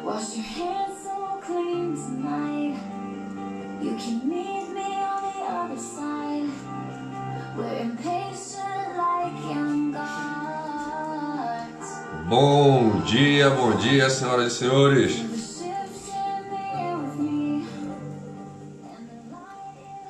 Wash your hands so clean tonight. You can meet me on the other side. We're impatient like young gods. Bom dia, senhoras e senhores.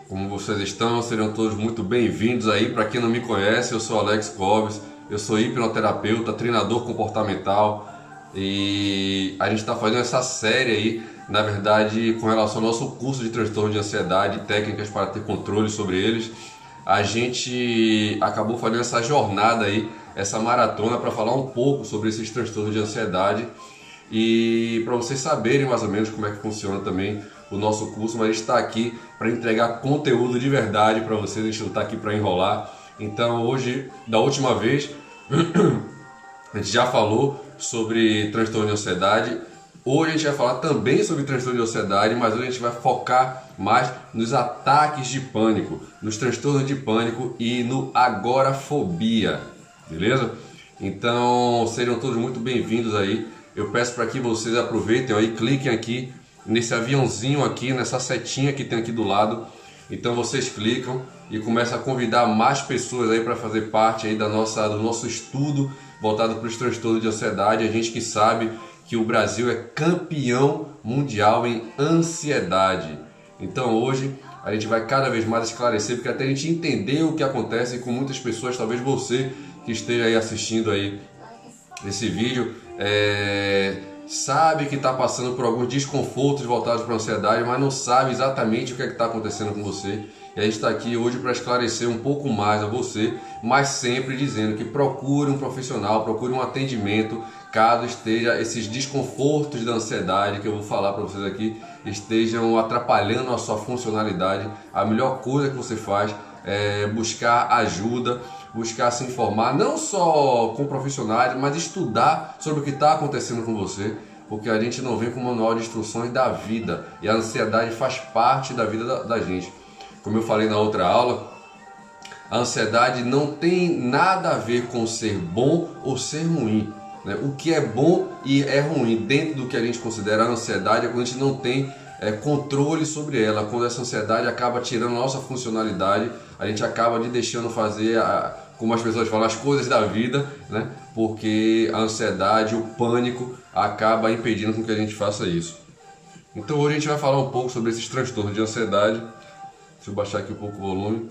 Como vocês estão? Sejam todos muito bem-vindos aí. Para quem não me conhece, eu sou Alex Clóvis, eu sou hipnoterapeuta, treinador comportamental e a gente está fazendo essa série aí, na verdade, com relação ao nosso curso de transtorno de ansiedade e técnicas para ter controle sobre eles. A gente acabou fazendo essa jornada aí, essa maratona, para falar um pouco sobre esses transtornos de ansiedade e para vocês saberem mais ou menos como é que funciona também o nosso curso, mas a gente está aqui para entregar conteúdo de verdade para vocês, a gente não está aqui para enrolar. Então hoje, da última vez, a gente já falou sobre transtorno de ansiedade. Hoje a gente vai falar também sobre transtorno de ansiedade, mas hoje a gente vai focar mais nos ataques de pânico, nos transtornos de pânico e no agorafobia, beleza? Então sejam todos muito bem-vindos aí. Eu peço para que vocês aproveitem aí, cliquem aqui nesse aviãozinho aqui, nessa setinha que tem aqui do lado. Então vocês clicam e começam a convidar mais pessoas aí para fazer parte aí do nosso estudo voltado para os transtornos de ansiedade. A gente que sabe que o Brasil é campeão mundial em ansiedade. Então hoje a gente vai cada vez mais esclarecer, porque até a gente entender o que acontece com muitas pessoas, talvez você que esteja aí assistindo aí esse vídeo, sabe que está passando por alguns desconfortos voltados para a ansiedade, mas não sabe exatamente o que está acontecendo com você. E a gente está aqui hoje para esclarecer um pouco mais a você, mas sempre dizendo que procure um profissional, procure um atendimento, caso esteja esses desconfortos da ansiedade que eu vou falar para vocês aqui estejam atrapalhando a sua funcionalidade. A melhor coisa que você faz é buscar ajuda, buscar se informar, não só com profissionais, mas estudar sobre o que está acontecendo com você, porque a gente não vem com o manual de instruções da vida e a ansiedade faz parte da vida da gente. Como eu falei na outra aula, a ansiedade não tem nada a ver com ser bom ou ser ruim, né? O que é bom e é ruim dentro do que a gente considera a ansiedade é quando a gente não tem controle sobre ela, quando essa ansiedade acaba tirando a nossa funcionalidade, a gente acaba de deixando fazer, como as pessoas falam, as coisas da vida, né? Porque a ansiedade, o pânico acaba impedindo com que a gente faça isso. Então hoje a gente vai falar um pouco sobre esses transtornos de ansiedade. Deixa eu baixar aqui um pouco o volume.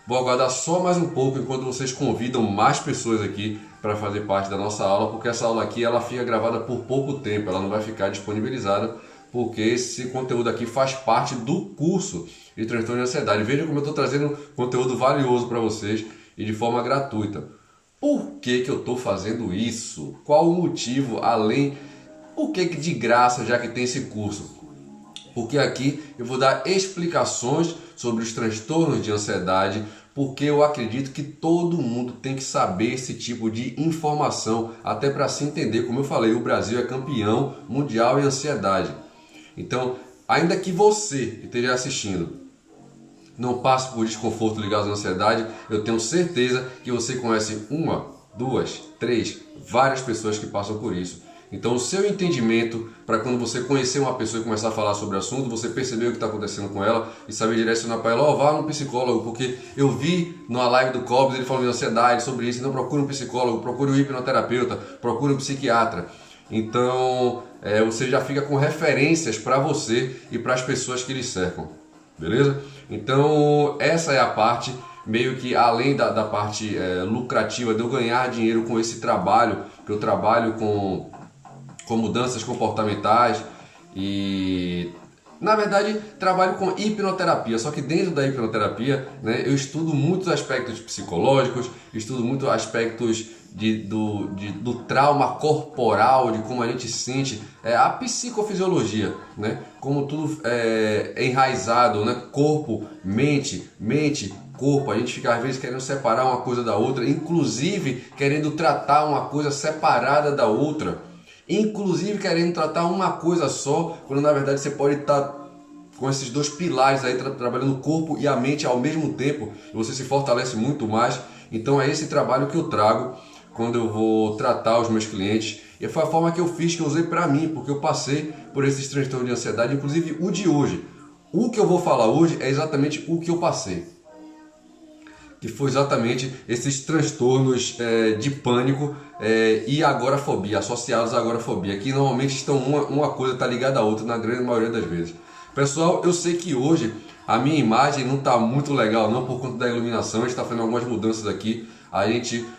Vou aguardar só mais um pouco enquanto vocês convidam mais pessoas aqui para fazer parte da nossa aula, porque essa aula aqui ela fica gravada por pouco tempo, ela não vai ficar disponibilizada, porque esse conteúdo aqui faz parte do curso de transtorno de ansiedade. Veja como eu estou trazendo conteúdo valioso para vocês e de forma gratuita. Por que eu estou fazendo isso? Qual o motivo, além... Por que de graça, já que tem esse curso? Porque aqui eu vou dar explicações sobre os transtornos de ansiedade, porque eu acredito que todo mundo tem que saber esse tipo de informação, até para se entender. Como eu falei, o Brasil é campeão mundial em ansiedade. Então, ainda que você que esteja assistindo não passe por desconforto ligado à ansiedade, eu tenho certeza que você conhece uma, duas, três, várias pessoas que passam por isso. Então o seu entendimento para quando você conhecer uma pessoa e começar a falar sobre o assunto, você perceber o que está acontecendo com ela e saber direcionar para ela, vá no psicólogo, porque eu vi numa live do Clóvis ele falando de ansiedade, sobre isso, então procure um psicólogo, procure um hipnoterapeuta, procure um psiquiatra. Então você já fica com referências para você e para as pessoas que lhe cercam, beleza? Então essa é a parte, meio que além da parte lucrativa de eu ganhar dinheiro com esse trabalho, que eu trabalho com mudanças comportamentais e, na verdade, trabalho com hipnoterapia. Só que dentro da hipnoterapia, né, eu estudo muitos aspectos psicológicos, estudo muitos aspectos do trauma corporal, de como a gente sente, a psicofisiologia, né, como tudo é enraizado, né, corpo, mente, corpo. A gente fica às vezes querendo separar uma coisa da outra, inclusive querendo tratar uma coisa separada da outra, inclusive querendo tratar uma coisa só, quando na verdade você pode estar com esses dois pilares aí, trabalhando o corpo e a mente ao mesmo tempo, e você se fortalece muito mais. Então é esse trabalho que eu trago quando eu vou tratar os meus clientes E foi a forma que eu fiz, que eu usei para mim, porque eu passei por esses transtornos de ansiedade, inclusive o de hoje. O que eu vou falar hoje é exatamente o que eu passei, que foi exatamente esses transtornos de pânico e agorafobia, associados à agorafobia, que normalmente estão uma coisa está ligada à outra na grande maioria das vezes. Pessoal, eu sei que hoje a minha imagem não está muito legal não, por conta da iluminação. A gente está fazendo algumas mudanças aqui.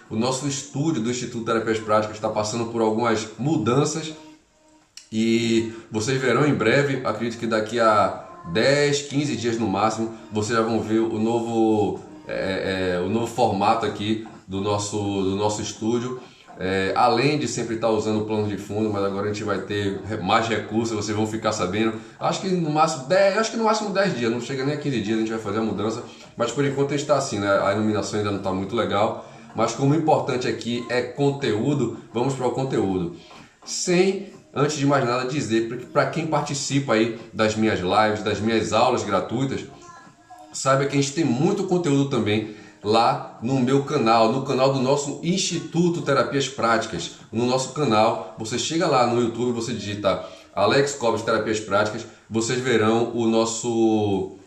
O nosso estúdio do Instituto Terapias Práticas está passando por algumas mudanças e vocês verão em breve, acredito que daqui a 10, 15 dias no máximo, vocês já vão ver o novo formato aqui do nosso estúdio. Além de sempre estar usando o plano de fundo, mas agora a gente vai ter mais recursos, vocês vão ficar sabendo. Acho que no máximo 10 dias, não chega nem a 15 dias, a gente vai fazer a mudança. Mas por enquanto a gente está assim, né? A iluminação ainda não está muito legal. Mas como o importante aqui é conteúdo, vamos para o conteúdo. Antes de mais nada, dizer para quem participa aí das minhas lives, das minhas aulas gratuitas, saiba que a gente tem muito conteúdo também lá no meu canal, no canal do nosso Instituto Terapias Práticas. No nosso canal, você chega lá no YouTube, você digita Alex Cobos Terapias Práticas, vocês verão o nosso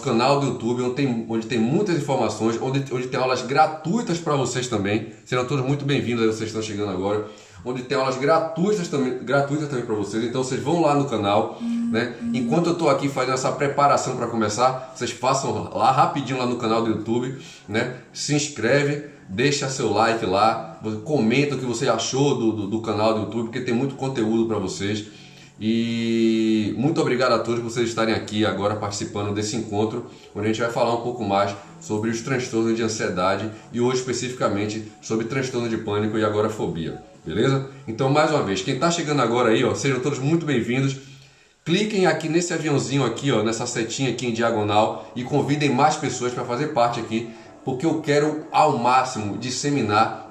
canal do YouTube, onde tem muitas informações, onde tem aulas gratuitas para vocês também. Serão todos muito bem-vindos, aí vocês estão chegando agora. Onde tem aulas gratuitas também para vocês. Então vocês vão lá no canal, né? Enquanto eu estou aqui fazendo essa preparação para começar, vocês passam lá rapidinho lá no canal do YouTube, né? Se inscreve, deixa seu like lá, comenta o que você achou do canal do YouTube, porque tem muito conteúdo para vocês. E muito obrigado a todos por vocês estarem aqui agora participando desse encontro, onde a gente vai falar um pouco mais sobre os transtornos de ansiedade e hoje especificamente sobre transtorno de pânico e agorafobia. Beleza? Então, mais uma vez, quem está chegando agora aí, ó, sejam todos muito bem-vindos. Cliquem aqui nesse aviãozinho aqui, ó, nessa setinha aqui em diagonal e convidem mais pessoas para fazer parte aqui, porque eu quero ao máximo disseminar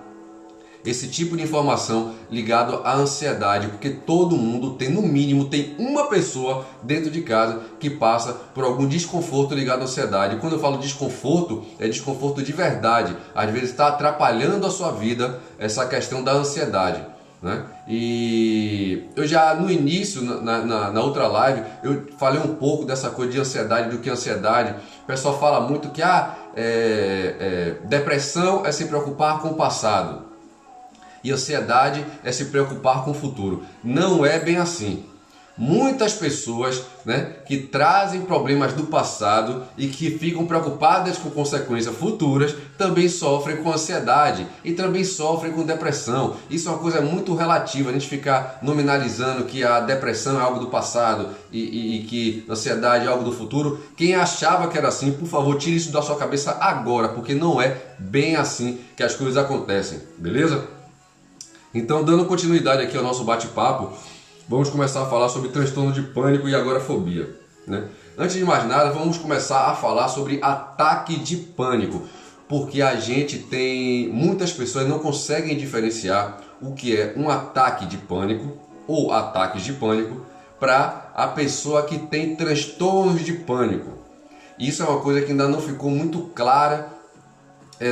esse tipo de informação ligado à ansiedade, porque todo mundo tem, no mínimo, tem uma pessoa dentro de casa que passa por algum desconforto ligado à ansiedade. E quando eu falo desconforto, é desconforto de verdade. Às vezes está atrapalhando a sua vida essa questão da ansiedade, né? E eu já no início, na outra live, eu falei um pouco dessa coisa de ansiedade, do que é ansiedade. O pessoal fala muito que depressão é se preocupar com o passado e ansiedade é se preocupar com o futuro. Não é bem assim. Muitas pessoas, né, que trazem problemas do passado e que ficam preocupadas com consequências futuras também sofrem com ansiedade e também sofrem com depressão. Isso é uma coisa muito relativa, a gente ficar nominalizando que a depressão é algo do passado e que a ansiedade é algo do futuro. Quem achava que era assim, por favor, tire isso da sua cabeça agora, porque não é bem assim que as coisas acontecem, beleza? Então, dando continuidade aqui ao nosso bate-papo, vamos começar a falar sobre transtorno de pânico e agorafobia, né? Antes de mais nada, vamos começar a falar sobre ataque de pânico, porque muitas pessoas não conseguem diferenciar o que é um ataque de pânico ou ataques de pânico para a pessoa que tem transtornos de pânico. Isso é uma coisa que ainda não ficou muito clara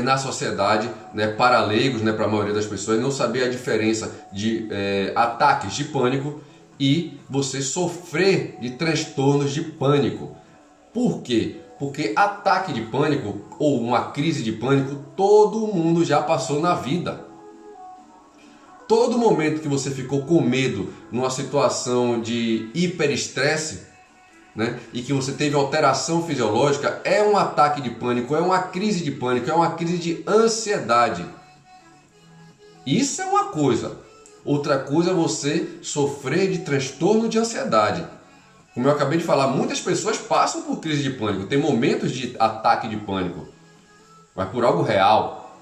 na sociedade, né, para leigos, né, para a maioria das pessoas, não saber a diferença de ataques de pânico e você sofrer de transtornos de pânico. Por quê? Porque ataque de pânico ou uma crise de pânico todo mundo já passou na vida. Todo momento que você ficou com medo numa situação de hiperestresse, né, e que você teve alteração fisiológica, é um ataque de pânico, é uma crise de pânico, é uma crise de ansiedade. Isso é uma coisa. Outra coisa é você sofrer de transtorno de ansiedade. Como eu acabei de falar, muitas pessoas passam por crise de pânico, tem momentos de ataque de pânico, mas por algo real,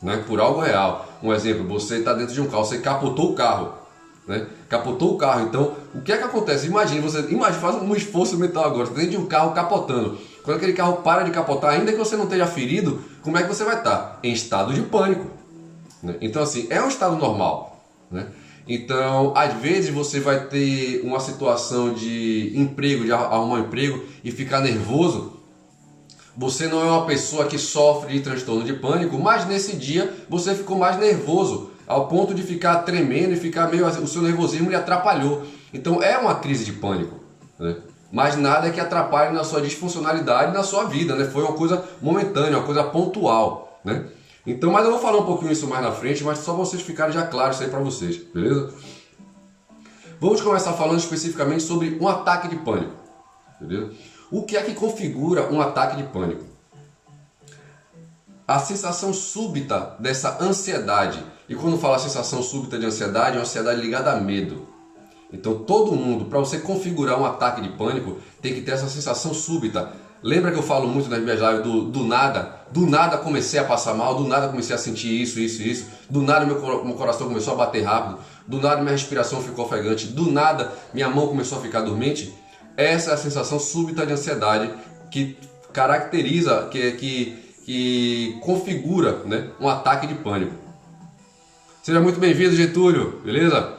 né? Por algo real. Um exemplo, você está dentro de um carro, você capotou o carro. Né? Capotou o carro, então o que é que acontece? Imagine, faz um esforço mental agora, você tá dentro de um carro capotando. Quando aquele carro para de capotar, ainda que você não esteja ferido, como é que você vai estar? Em estado de pânico, né? Então assim, é um estado normal, né? Então às vezes você vai ter uma situação de emprego, de arrumar um emprego e ficar nervoso. Você não é uma pessoa que sofre de transtorno de pânico, mas nesse dia você ficou mais nervoso. ao ponto de ficar tremendo e ficar meio, o seu nervosismo lhe atrapalhou. Então é uma crise de pânico, né? Mas nada que atrapalhe na sua disfuncionalidade, na sua vida, né? Foi uma coisa momentânea, uma coisa pontual, né? Então, mas eu vou falar um pouquinho isso mais na frente, mas só vocês ficarem já claros isso aí para vocês, beleza? Vamos começar falando especificamente sobre um ataque de pânico, beleza? O que é que configura um ataque de pânico? A sensação súbita dessa ansiedade. E quando falo sensação súbita de ansiedade, é uma ansiedade ligada a medo. Então todo mundo, para você configurar um ataque de pânico, tem que ter essa sensação súbita. Lembra que eu falo muito nas minhas lives do nada? Do nada comecei a passar mal, do nada comecei a sentir isso. Do nada meu coração começou a bater rápido, do nada minha respiração ficou ofegante, do nada minha mão começou a ficar dormente. Essa é a sensação súbita de ansiedade que caracteriza, que configura, né, um ataque de pânico. Seja muito bem-vindo, Getúlio, beleza?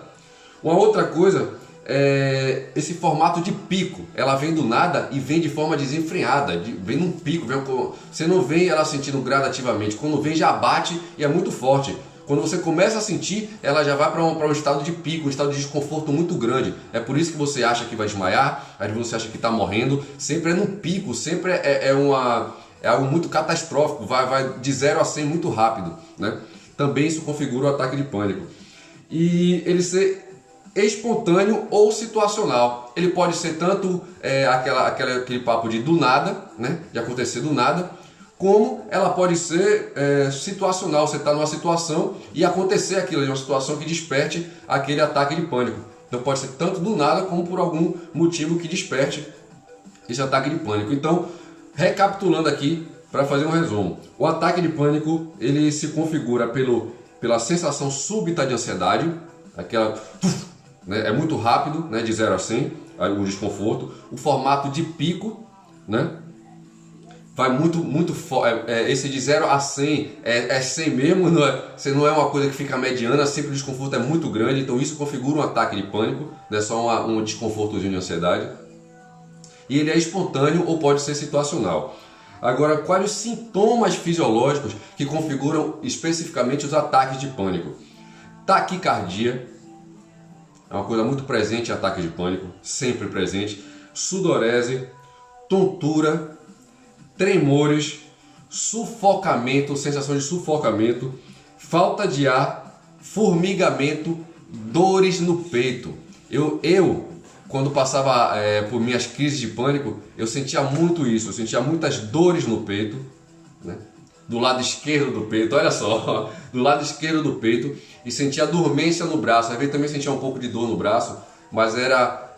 Uma outra coisa é esse formato de pico. Ela vem do nada e vem de forma desenfreada, vem num pico. Você não vem ela sentindo gradativamente. Quando vem já bate e é muito forte. Quando você começa a sentir, ela já vai para um estado de pico, um estado de desconforto muito grande. É por isso que você acha que vai desmaiar, às vezes você acha que está morrendo. Sempre é num pico, sempre é algo muito catastrófico, vai de 0 a 100 muito rápido, né? Também isso configura o ataque de pânico. E ele ser espontâneo ou situacional. Ele pode ser tanto aquele papo de do nada, né? De acontecer do nada, como ela pode ser situacional. Você está numa situação e acontecer aquilo, uma situação que desperte aquele ataque de pânico. Então pode ser tanto do nada como por algum motivo que desperte esse ataque de pânico. Então, recapitulando aqui, para fazer um resumo, o ataque de pânico ele se configura pela sensação súbita de ansiedade, aquela, né, é muito rápido, né, de 0 a 100, o desconforto, o formato de pico, né, vai muito forte, esse de 0 a 100 é 100 mesmo, não é uma coisa que fica mediana, sempre o desconforto é muito grande, então isso configura um ataque de pânico, não é só um desconfortozinho de ansiedade. E ele é espontâneo ou pode ser situacional. Agora, quais os sintomas fisiológicos que configuram especificamente os ataques de pânico? Taquicardia, é uma coisa muito presente em ataques de pânico, sempre presente. Sudorese, tontura, tremores, sufocamento, sensação de sufocamento, falta de ar, formigamento, dores no peito. Eu quando passava por minhas crises de pânico, eu sentia muito isso, eu sentia muitas dores no peito, né? Do lado esquerdo do peito, olha só, do lado esquerdo do peito, e sentia dormência no braço, às vezes também sentia um pouco de dor no braço, mas era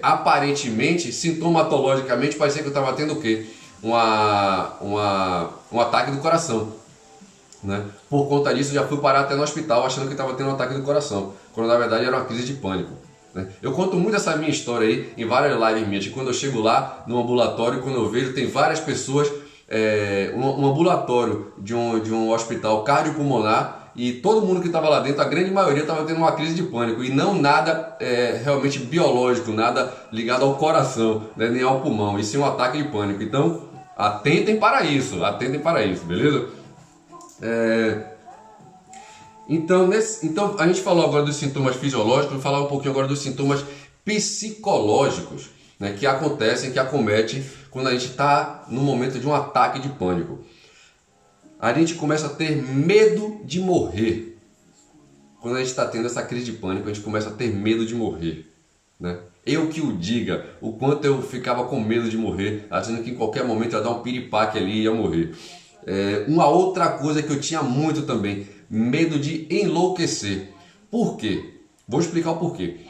aparentemente, sintomatologicamente, parecia que eu estava tendo o quê? Um ataque do coração, né? Por conta disso, já fui parar até no hospital achando que estava tendo um ataque do coração, quando na verdade era uma crise de pânico. Eu conto muito essa minha história aí em várias lives minhas, que quando eu chego lá no ambulatório, quando eu vejo, tem várias pessoas, um ambulatório de um hospital cardiopulmonar, e todo mundo que estava lá dentro, a grande maioria estava tendo uma crise de pânico, e não nada realmente biológico, nada ligado ao coração, né, nem ao pulmão, e sim um ataque de pânico. Então, atentem para isso, beleza? Então a gente falou agora dos sintomas fisiológicos, vou falar um pouquinho agora dos sintomas psicológicos, né, que acontecem, que acometem quando a gente está no momento de um ataque de pânico. A gente começa a ter medo de morrer. Quando a gente está tendo essa crise de pânico, a gente começa a ter medo de morrer, né? Eu que o diga, o quanto eu ficava com medo de morrer, achando que em qualquer momento ia dar um piripaque ali e ia morrer. Uma outra coisa que eu tinha muito também, medo de enlouquecer. Por quê? Vou explicar o porquê.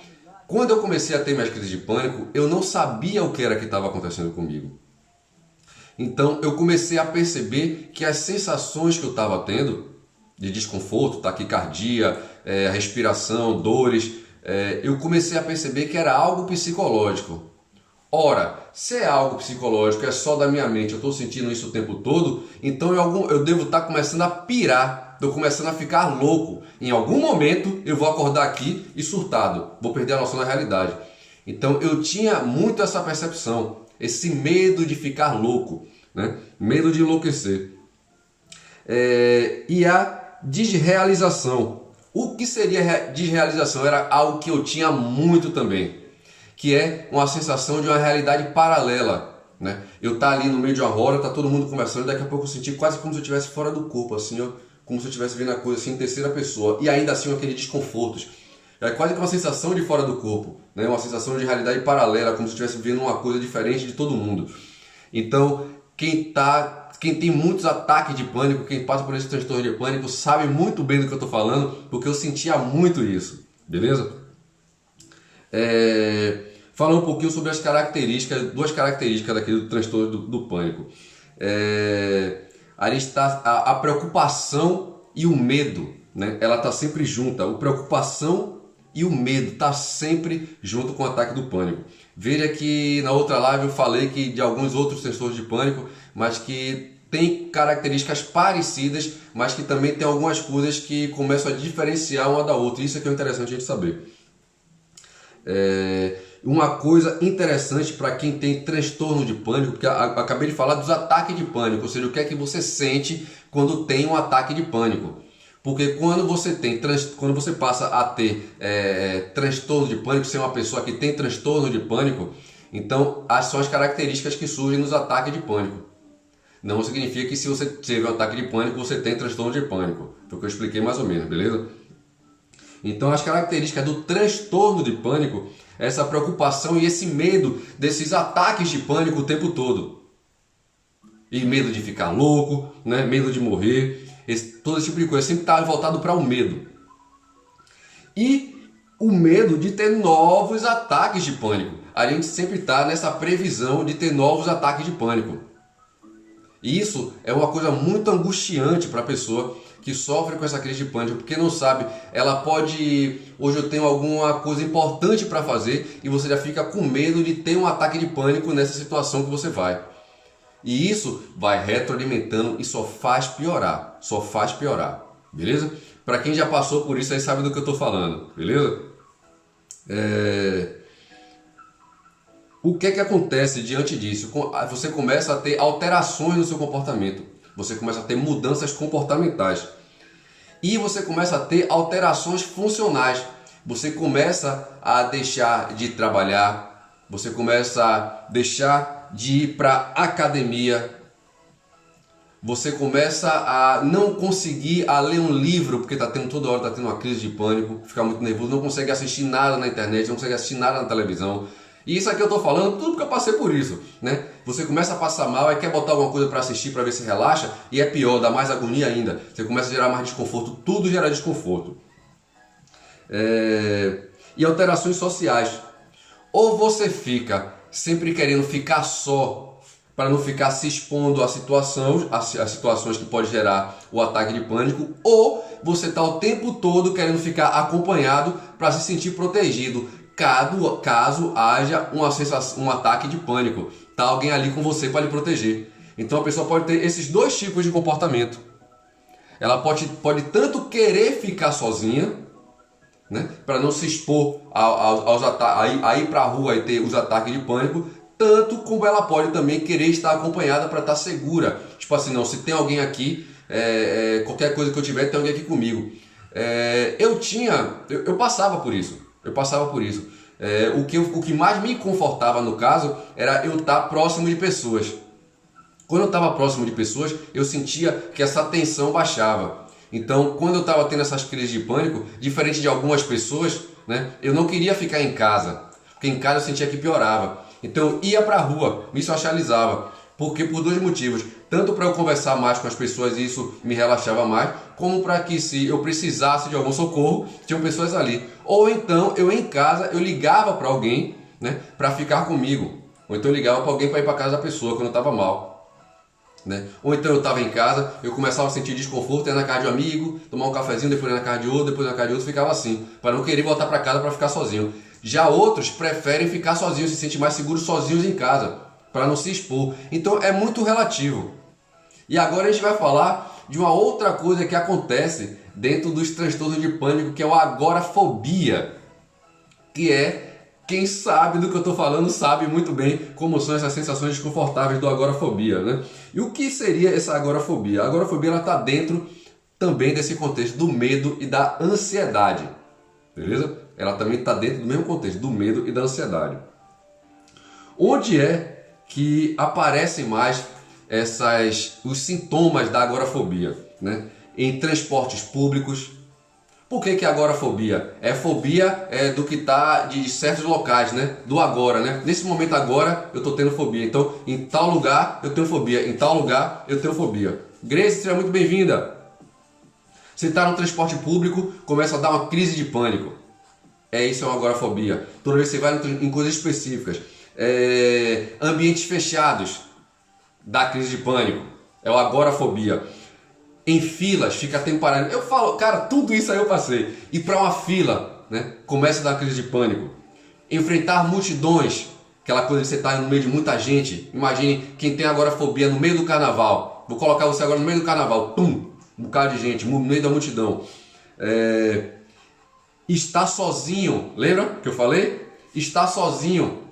Quando eu comecei a ter minhas crises de pânico, eu não sabia o que era que estava acontecendo comigo. Então eu comecei a perceber que as sensações que eu estava tendo, de desconforto, taquicardia, respiração, dores, eu comecei a perceber que era algo psicológico. Ora, se é algo psicológico, é só da minha mente, eu estou sentindo isso o tempo todo, então eu devo estar começando a pirar, estou começando a ficar louco. Em algum momento eu vou acordar aqui e surtado, vou perder a noção da realidade. Então eu tinha muito essa percepção, esse medo de ficar louco, né? Medo de enlouquecer. E a desrealização. O que seria desrealização? Era algo que eu tinha muito também, que é uma sensação de uma realidade paralela, né? Eu tá ali no meio de uma roda, tá todo mundo conversando, e daqui a pouco eu senti quase como se eu estivesse fora do corpo, assim, ó, como se eu estivesse vendo a coisa assim em terceira pessoa, e ainda assim aqueles desconfortos. É quase que uma sensação de fora do corpo, né? Uma sensação de realidade paralela, como se eu estivesse vendo uma coisa diferente de todo mundo. Então, quem tem muitos ataques de pânico, quem passa por esse transtorno de pânico, sabe muito bem do que eu estou falando, porque eu sentia muito isso, beleza? Falando um pouquinho sobre as características, duas características daqui do transtorno do pânico. Ali está a preocupação e o medo, né? Ela está sempre junta. A preocupação e o medo está sempre junto com o ataque do pânico. Veja que na outra live eu falei que de alguns outros transtornos de pânico, mas que tem características parecidas, mas que também tem algumas coisas que começam a diferenciar uma da outra. Isso é que é interessante a gente saber. Uma coisa interessante para quem tem transtorno de pânico, porque eu acabei de falar dos ataques de pânico, ou seja, o que é que você sente quando tem um ataque de pânico. Porque quando você passa a ter transtorno de pânico, ser uma pessoa que tem transtorno de pânico, então são as características que surgem nos ataques de pânico. Não significa que se você teve um ataque de pânico, você tem transtorno de pânico. Foi o que eu expliquei mais ou menos, beleza? Então as características do transtorno de pânico é essa preocupação e esse medo desses ataques de pânico o tempo todo. E medo de ficar louco, né? Medo de morrer, todo esse tipo de coisa. Sempre está voltado para o medo. E o medo de ter novos ataques de pânico. A gente sempre está nessa previsão de ter novos ataques de pânico. E isso é uma coisa muito angustiante para a pessoa que sofre com essa crise de pânico, porque não sabe, ela pode, hoje eu tenho alguma coisa importante para fazer e você já fica com medo de ter um ataque de pânico nessa situação que você vai. E isso vai retroalimentando e só faz piorar, beleza? Para quem já passou por isso aí sabe do que eu estou falando, beleza? O que é que acontece diante disso? Você começa a ter alterações no seu comportamento, você começa a ter mudanças comportamentais e você começa a ter alterações funcionais. Você começa a deixar de trabalhar, você começa a deixar de ir para academia, você começa a não conseguir ler um livro porque toda hora está tendo uma crise de pânico, fica muito nervoso, não consegue assistir nada na internet, não consegue assistir nada na televisão. E isso aqui eu estou falando tudo porque eu passei por isso, né? Você começa a passar mal, aí quer botar alguma coisa para assistir para ver se relaxa, e é pior, dá mais agonia ainda. Você começa a gerar mais desconforto, tudo gera desconforto. E alterações sociais. Ou você fica sempre querendo ficar só, para não ficar se expondo a situações que pode gerar o ataque de pânico, ou você está o tempo todo querendo ficar acompanhado para se sentir protegido. Caso haja um ataque de pânico, tá alguém ali com você para lhe proteger. Então a pessoa pode ter esses dois tipos de comportamento. Ela pode tanto querer ficar sozinha, né, para não se expor a ir para a rua e ter os ataques de pânico, tanto como ela pode também querer estar acompanhada para estar segura. Tipo assim, não, se tem alguém aqui, qualquer coisa que eu tiver, tem alguém aqui comigo. Eu passava por isso. O que mais me confortava no caso era eu estar próximo de pessoas. Quando eu estava próximo de pessoas, eu sentia que essa tensão baixava. Então, quando eu estava tendo essas crises de pânico, diferente de algumas pessoas, né, eu não queria ficar em casa, porque em casa eu sentia que piorava. Então, eu ia para a rua, me socializava. Porque por dois motivos, tanto para eu conversar mais com as pessoas e isso me relaxava mais, como para que se eu precisasse de algum socorro, tinham pessoas ali. Ou então eu em casa, eu ligava para alguém, né, para ficar comigo. Ou então eu ligava para alguém para ir para casa da pessoa quando eu estava mal, né? Ou então eu estava em casa, eu começava a sentir desconforto, ia na casa de um amigo, tomar um cafezinho, depois na casa de outro, depois na casa de outro, ficava assim, para não querer voltar para casa para ficar sozinho. Já outros preferem ficar sozinhos, se sentem mais seguros sozinhos em casa, para não se expor. Então é muito relativo. E agora a gente vai falar de uma outra coisa que acontece dentro dos transtornos de pânico, que é o agorafobia, que é, quem sabe do que eu estou falando sabe muito bem como são essas sensações desconfortáveis do agorafobia, né? E o que seria essa agorafobia? A agorafobia está dentro também desse contexto do medo e da ansiedade, beleza? Ela também está dentro do mesmo contexto do medo e da ansiedade. Onde é que aparecem mais os sintomas da agorafobia, né? Em transportes públicos. Por que agorafobia? É fobia do que está de certos locais, né? Do agora, né? Nesse momento agora eu estou tendo fobia. Então, em tal lugar eu tenho fobia, em tal lugar eu tenho fobia. Grace, seja muito bem-vinda. Você está no transporte público, começa a dar uma crise de pânico. Isso é uma agorafobia. Toda vez que você vai em coisas específicas. Ambientes fechados, dá crise de pânico. É uma agorafobia. Em filas, fica tempo parado. Eu falo, cara, tudo isso aí eu passei. Ir para uma fila, né? Começa a dar crise de pânico. Enfrentar multidões, aquela coisa de você estar no meio de muita gente. Imagine quem tem agorafobia no meio do carnaval. Vou colocar você agora no meio do carnaval. Tum! Um bocado de gente, no meio da multidão. Estar sozinho, lembra que eu falei? Estar sozinho.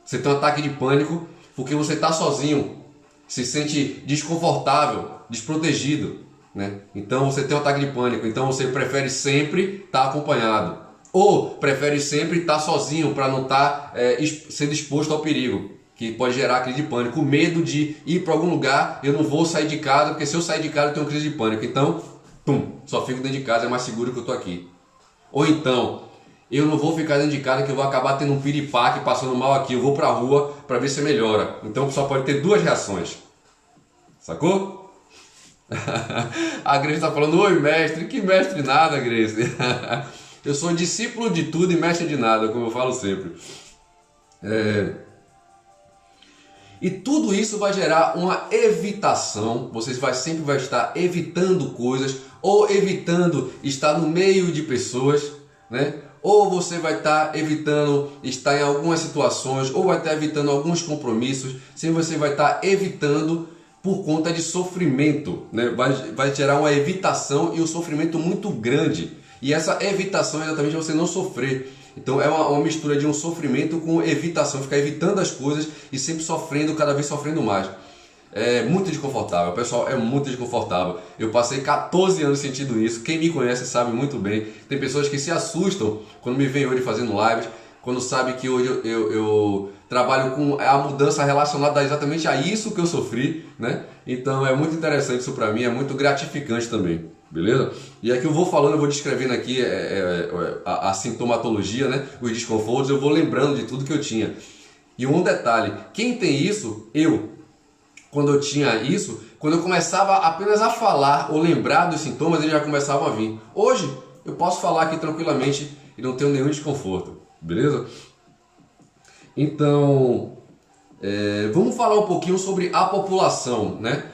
Você tem um ataque de pânico porque você está sozinho. Se sente desconfortável, desprotegido, né? Então você tem um ataque de pânico. Então você prefere sempre estar acompanhado. Ou prefere sempre estar sozinho para não estar sendo exposto ao perigo, que pode gerar crise de pânico. O medo de ir para algum lugar, eu não vou sair de casa, porque se eu sair de casa eu tenho crise de pânico. Então, só fico dentro de casa, é mais seguro que eu estou aqui. Ou então, eu não vou ficar dentro de casa que eu vou acabar tendo um piripaque passando mal aqui, eu vou para a rua para ver se melhora. Então só pode ter duas reações. Sacou? A Grace está falando, oi mestre, que mestre nada, Grace. Eu sou discípulo de tudo e mestre de nada, como eu falo sempre. E tudo isso vai gerar uma evitação, você sempre vai estar evitando coisas, ou evitando estar no meio de pessoas, né? Ou você vai estar evitando estar em algumas situações, ou vai estar evitando alguns compromissos, sempre você vai estar evitando por conta de sofrimento, né? Vai gerar uma evitação e um sofrimento muito grande. E essa evitação é exatamente você não sofrer. Então é uma mistura de um sofrimento com evitação, ficar evitando as coisas e sempre sofrendo, cada vez sofrendo mais. É muito desconfortável, pessoal, é muito desconfortável. Eu passei 14 anos sentindo isso, quem me conhece sabe muito bem. Tem pessoas que se assustam quando me veem hoje fazendo lives, quando sabe que hoje eu trabalho com a mudança relacionada exatamente a isso que eu sofri, né? Então é muito interessante isso pra mim, é muito gratificante também, beleza? E aqui eu vou falando, eu vou descrevendo aqui a sintomatologia, né? Os desconfortos, eu vou lembrando de tudo que eu tinha. E um detalhe, quem tem isso, quando eu tinha isso, quando eu começava apenas a falar ou lembrar dos sintomas, eles já começavam a vir. Hoje, eu posso falar aqui tranquilamente e não tenho nenhum desconforto, beleza? Então, vamos falar um pouquinho sobre a população, né?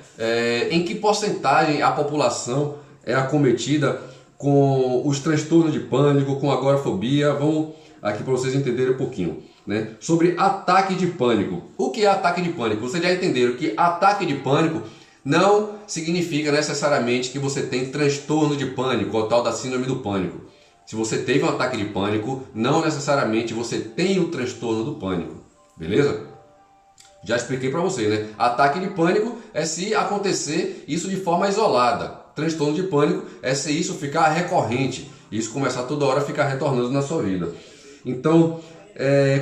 Em que porcentagem a população é acometida com os transtornos de pânico, com agorafobia. Vamos aqui para vocês entenderem um pouquinho, né? Sobre ataque de pânico. O que é ataque de pânico? Vocês já entenderam que ataque de pânico não significa necessariamente que você tem transtorno de pânico, ou tal da síndrome do pânico. Se você teve um ataque de pânico, não necessariamente você tem o transtorno do pânico, beleza? Já expliquei para você, né? Ataque de pânico é se acontecer isso de forma isolada. Transtorno de pânico é se isso ficar recorrente, isso começar toda hora a ficar retornando na sua vida. Então,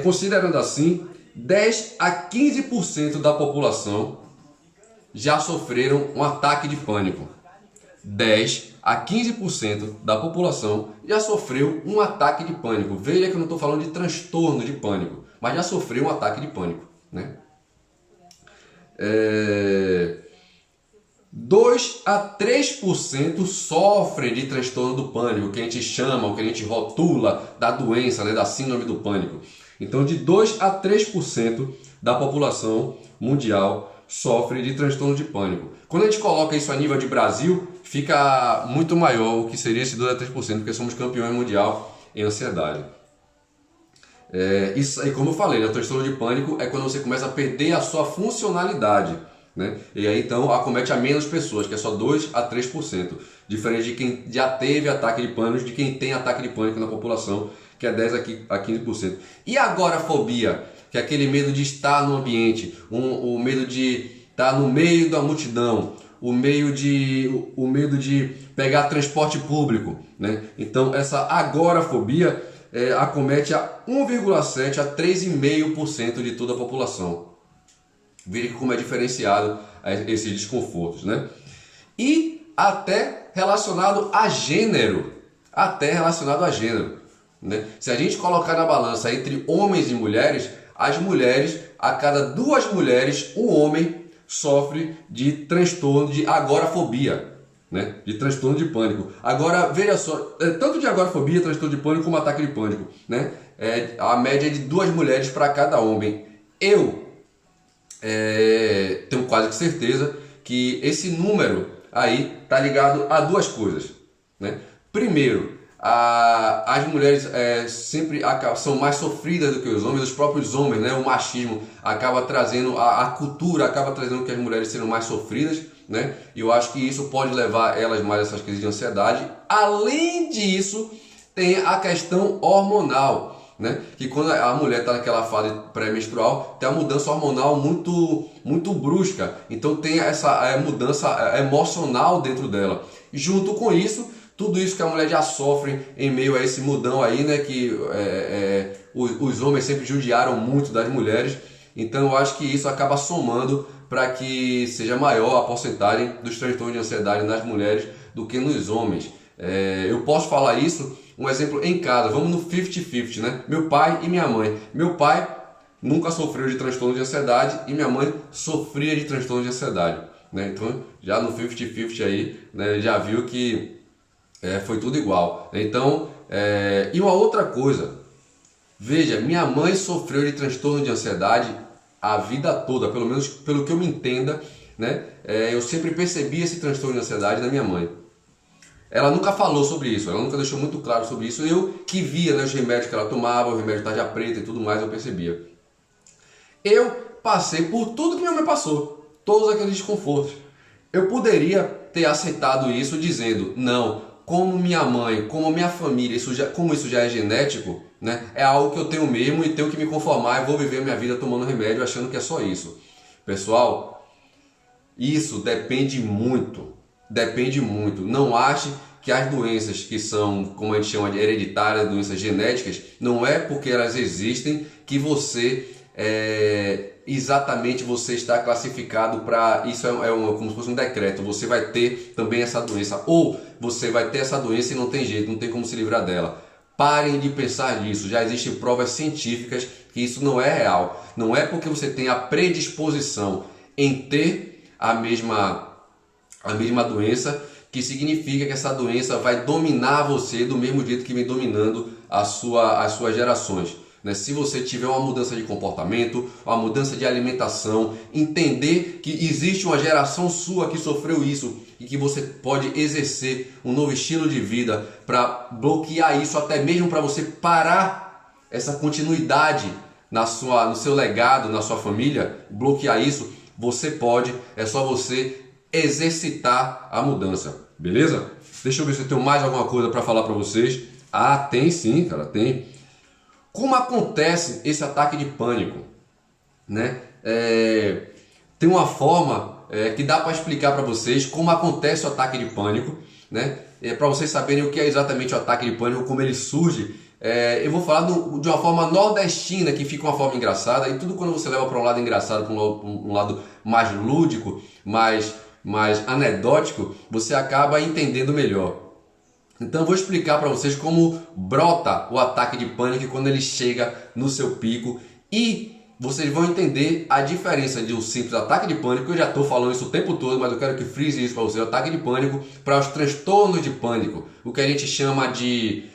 considerando assim, 10 a 15% da população já sofreram um ataque de pânico. 10 a 15% da população já sofreu um ataque de pânico. Veja que eu não estou falando de transtorno de pânico, mas já sofreu um ataque de pânico, né? 2 a 3% sofrem de transtorno do pânico, que a gente chama, o que a gente rotula da doença, né, da síndrome do pânico. Então, de 2 a 3% da população mundial sofre de transtorno de pânico. Quando a gente coloca isso a nível de Brasil, fica muito maior o que seria esse 2 a 3%, porque somos campeões mundial em ansiedade. Isso aí, como eu falei, né, o transtorno de pânico é quando você começa a perder a sua funcionalidade, né? E aí então acomete a menos pessoas, que é só 2 a 3%, diferente de quem já teve ataque de pânico, de quem tem ataque de pânico na população, que é 10 a 15%. E agora a fobia, que é aquele medo de estar no ambiente, o medo de estar no meio da multidão, o medo de pegar transporte público, né? Então essa agorafobia acomete a 1,7 a 3,5% de toda a população. Veja como é diferenciado esses desconfortos, né? E até relacionado a gênero, né? Se a gente colocar na balança entre homens e mulheres, as mulheres, a cada 2 mulheres, um homem sofre de transtorno de agorafobia, né? De transtorno de pânico. Agora, veja só, tanto de agorafobia, transtorno de pânico, como ataque de pânico, né? A média é de 2 mulheres para cada homem. Eu tenho quase que certeza que esse número aí está ligado a 2 coisas, né? Primeiro, as mulheres sempre são mais sofridas do que os homens, os próprios homens, né? O machismo acaba trazendo, a cultura acaba trazendo que as mulheres sejam mais sofridas, né? E eu acho que isso pode levar elas mais a essas crises de ansiedade. Além disso, tem a questão hormonal, né? Que quando a mulher está naquela fase pré-menstrual, tem a mudança hormonal muito brusca. Então tem essa mudança emocional dentro dela. Junto com isso, tudo isso que a mulher já sofre em meio a esse mudão aí, né? Que os homens sempre judiaram muito das mulheres. Então eu acho que isso acaba somando para que seja maior a porcentagem dos transtornos de ansiedade nas mulheres do que nos homens. Eu posso falar isso, um exemplo em casa, vamos no 50-50, né? Meu pai e minha mãe. Meu pai nunca sofreu de transtorno de ansiedade e minha mãe sofria de transtorno de ansiedade, né? Então já no 50-50 aí, né, já viu que foi tudo igual. Então, e uma outra coisa, veja, minha mãe sofreu de transtorno de ansiedade a vida toda, pelo menos pelo que eu me entenda, né? Eu sempre percebi esse transtorno de ansiedade na minha mãe. Ela nunca falou sobre isso, ela nunca deixou muito claro sobre isso. Eu que via, né, os remédios que ela tomava, o remédio tarja preta e tudo mais, eu percebia. Eu passei por tudo que minha mãe passou, todos aqueles desconfortos. Eu poderia ter aceitado isso dizendo, não, como minha mãe, como minha família, como isso já é genético, né, é algo que eu tenho mesmo e tenho que me conformar e vou viver minha vida tomando remédio achando que é só isso. Pessoal, isso depende muito. Depende muito. Não ache que as doenças que são, como a gente chama de hereditárias, doenças genéticas, não é porque elas existem que você exatamente você está classificado para isso. Como se fosse um decreto. Você vai ter também essa doença, ou você vai ter essa doença e não tem jeito, não tem como se livrar dela. Parem de pensar nisso. Já existem provas científicas que isso não é real. Não é porque você tem a predisposição em ter a mesma doença que significa que essa doença vai dominar você do mesmo jeito que vem dominando as suas gerações, né? Se você tiver uma mudança de comportamento, uma mudança de alimentação, entender que existe uma geração sua que sofreu isso e que você pode exercer um novo estilo de vida para bloquear isso, até mesmo para você parar essa continuidade no seu legado, na sua família, bloquear isso, você pode, é só você exercitar a mudança, beleza? Deixa eu ver se eu tenho mais alguma coisa para falar para vocês. Ah, tem sim, cara, tem. Como acontece esse ataque de pânico, né? Tem uma forma que dá para explicar para vocês como acontece o ataque de pânico, né? Para vocês saberem o que é exatamente o ataque de pânico, como ele surge. Eu vou falar de uma forma nordestina, que fica uma forma engraçada, e tudo quando você leva para um lado engraçado, para um lado mais lúdico, mais anedótico, você acaba entendendo melhor. Então eu vou explicar para vocês como brota o ataque de pânico quando ele chega no seu pico, e vocês vão entender a diferença de um simples ataque de pânico. Eu já estou falando isso o tempo todo, mas eu quero que frise isso para vocês: o ataque de pânico para os transtornos de pânico, o que a gente chama de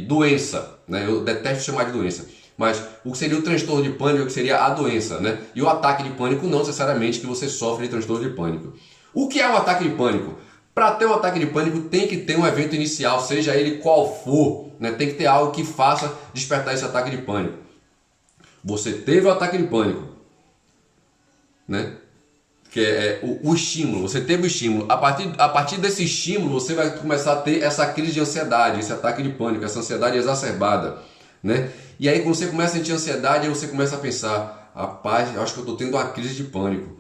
doença, né? Eu detesto chamar de doença, mas o que seria o transtorno de pânico, o que seria a doença, né? E o ataque de pânico não necessariamente que você sofre de transtorno de pânico. O que é um ataque de pânico? Para ter um ataque de pânico tem que ter um evento inicial, seja ele qual for, né? Tem que ter algo que faça despertar esse ataque de pânico. Você teve o ataque de pânico, né? Que é o estímulo, você teve o estímulo. A partir desse estímulo você vai começar a ter essa crise de ansiedade, esse ataque de pânico, essa ansiedade exacerbada, né? E aí quando você começa a sentir ansiedade, aí você começa a pensar: rapaz, eu acho que eu estou tendo uma crise de pânico.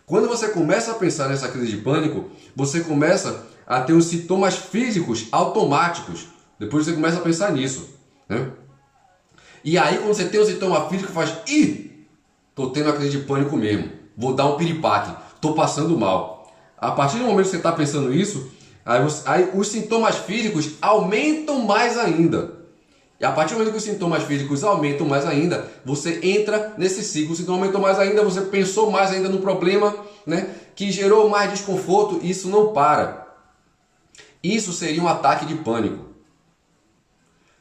Quando você começa a pensar nessa crise de pânico, você começa a ter os sintomas físicos automáticos. Depois você começa a pensar nisso, né? E aí quando você tem o sintoma físico, faz: ih, tô tendo uma crise de pânico mesmo, vou dar um piripaque, tô passando mal. A partir do momento que você está pensando isso, aí os sintomas físicos aumentam mais ainda. E a partir do momento que os sintomas físicos aumentam mais ainda, você entra nesse ciclo. O sintoma aumentou mais ainda, você pensou mais ainda no problema, né, que gerou mais desconforto, e isso não para. Isso seria um ataque de pânico.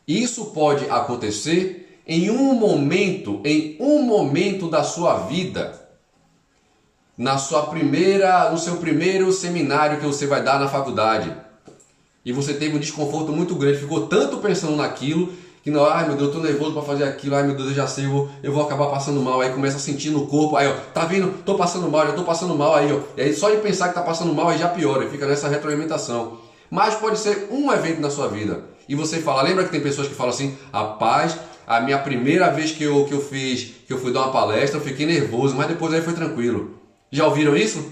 Isso pode acontecer em um momento da sua vida. No seu primeiro seminário que você vai dar na faculdade. E você teve um desconforto muito grande, ficou tanto pensando naquilo, que não, ai meu Deus, eu tô nervoso para fazer aquilo, ai meu Deus, eu já sei, eu vou acabar passando mal. Aí começa a sentir no corpo, aí ó, tá vendo, tô passando mal, já tô passando mal, aí ó. E aí só de pensar que tá passando mal, aí já piora, fica nessa retroalimentação. Mas pode ser um evento na sua vida. E você fala, lembra que tem pessoas que falam assim: rapaz, a minha primeira vez que eu fui dar uma palestra, eu fiquei nervoso, mas depois aí foi tranquilo. Já ouviram isso?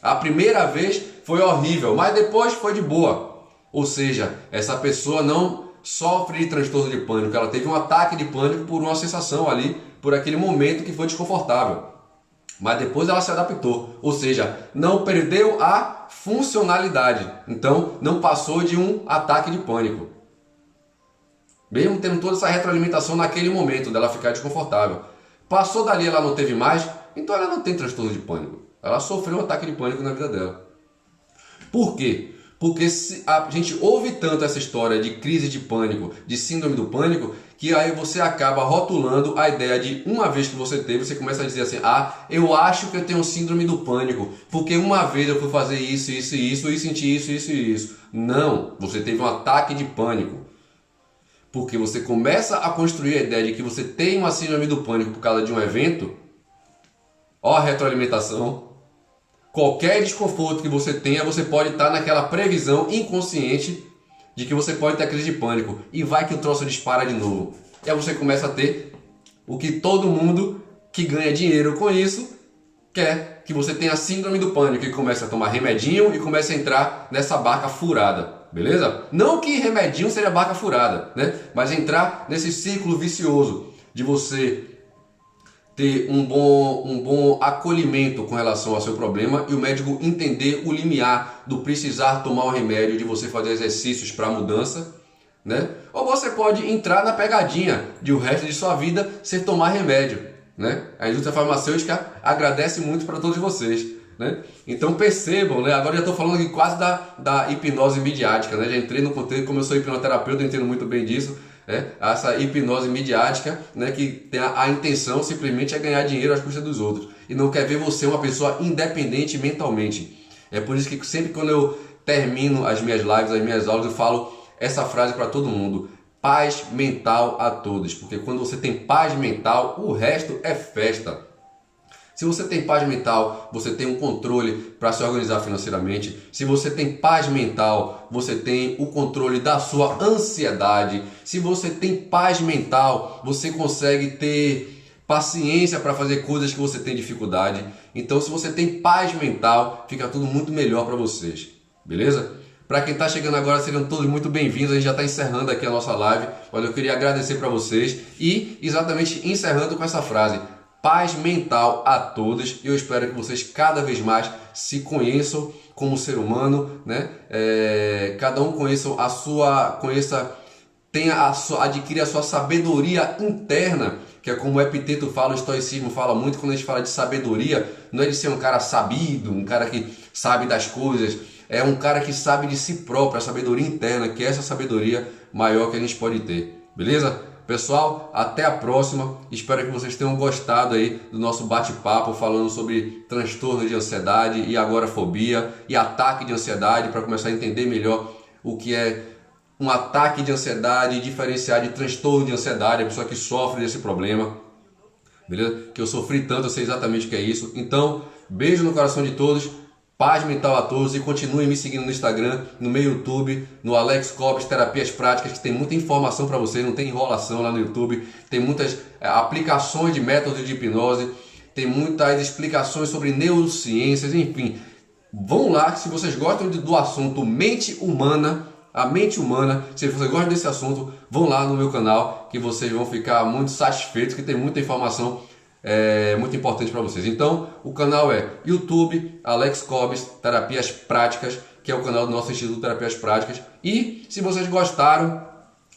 A primeira vez foi horrível, mas depois foi de boa. Ou seja, essa pessoa não sofre de transtorno de pânico, ela teve um ataque de pânico por uma sensação ali, por aquele momento que foi desconfortável. Mas depois ela se adaptou, ou seja, não perdeu a funcionalidade. Então não passou de um ataque de pânico. Mesmo tendo toda essa retroalimentação naquele momento dela ficar desconfortável. Passou dali, ela não teve mais, então ela não tem transtorno de pânico. Ela sofreu um ataque de pânico na vida dela. Por quê? Porque a gente ouve tanto essa história de crise de pânico, de síndrome do pânico, que aí você acaba rotulando a ideia de, uma vez que você teve, você começa a dizer assim: ah, eu acho que eu tenho síndrome do pânico, porque uma vez eu fui fazer isso, isso e isso, e senti isso, isso e isso. Não, você teve um ataque de pânico. Porque você começa a construir a ideia de que você tem uma síndrome do pânico por causa de um evento. Ó a retroalimentação. Qualquer desconforto que você tenha, você pode estar naquela previsão inconsciente de que você pode ter crise de pânico. E vai que o troço dispara de novo. E aí você começa a ter o que todo mundo que ganha dinheiro com isso quer, que você tenha síndrome do pânico, e começa a tomar remedinho e começa a entrar nessa barca furada. Beleza? Não que remedinho seja barca furada, né? Mas entrar nesse ciclo vicioso de você ter um bom acolhimento com relação ao seu problema e o médico entender o limiar do precisar tomar o remédio, de você fazer exercícios para mudança, né? Ou você pode entrar na pegadinha de o resto de sua vida sem tomar remédio, né? A indústria farmacêutica agradece muito para todos vocês, né? Então percebam, né? Agora já estou falando aqui quase da hipnose midiática, né? Já entrei no contexto, como eu sou hipnoterapeuta, eu entendo muito bem disso. Essa hipnose midiática, né, que tem a intenção simplesmente é ganhar dinheiro às custas dos outros e não quer ver você uma pessoa independente mentalmente. É por isso que sempre quando eu termino as minhas lives, as minhas aulas, eu falo essa frase para todo mundo: paz mental a todos, porque quando você tem paz mental, o resto é festa. Se você tem paz mental, você tem um controle para se organizar financeiramente. Se você tem paz mental, você tem o controle da sua ansiedade. Se você tem paz mental, você consegue ter paciência para fazer coisas que você tem dificuldade. Então, se você tem paz mental, fica tudo muito melhor para vocês. Beleza? Para quem está chegando agora, sejam todos muito bem-vindos. A gente já está encerrando aqui a nossa live, mas eu queria agradecer para vocês e exatamente encerrando com essa frase: paz mental a todos. Eu espero que vocês cada vez mais se conheçam como ser humano, né? Cada um adquire a sua sabedoria interna, que é como o Epiteto fala, o estoicismo fala muito. Quando a gente fala de sabedoria, não é de ser um cara sabido, um cara que sabe das coisas, é um cara que sabe de si próprio, a sabedoria interna, que é essa sabedoria maior que a gente pode ter, beleza? Pessoal, até a próxima. Espero que vocês tenham gostado aí do nosso bate-papo falando sobre transtorno de ansiedade e agorafobia e ataque de ansiedade, para começar a entender melhor o que é um ataque de ansiedade e diferenciar de transtorno de ansiedade, a pessoa que sofre desse problema. Beleza? Que eu sofri tanto, eu sei exatamente o que é isso. Então, beijo no coração de todos. Paz mental a todos, e continue me seguindo no Instagram, no meu YouTube, no Alex Copes Terapias Práticas, que tem muita informação para você, não tem enrolação lá no YouTube, tem muitas aplicações de métodos de hipnose, tem muitas explicações sobre neurociências, enfim. Vão lá, se vocês gostam do assunto mente humana, a mente humana, se vocês gostam desse assunto, vão lá no meu canal que vocês vão ficar muito satisfeitos, que tem muita informação muito importante para vocês. Então, o canal é YouTube, Alex Cobes, Terapias Práticas, que é o canal do nosso Instituto Terapias Práticas. E se vocês gostaram,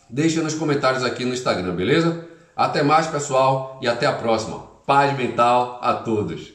deixem nos comentários aqui no Instagram, beleza? Até mais, pessoal, e até a próxima. Paz mental a todos!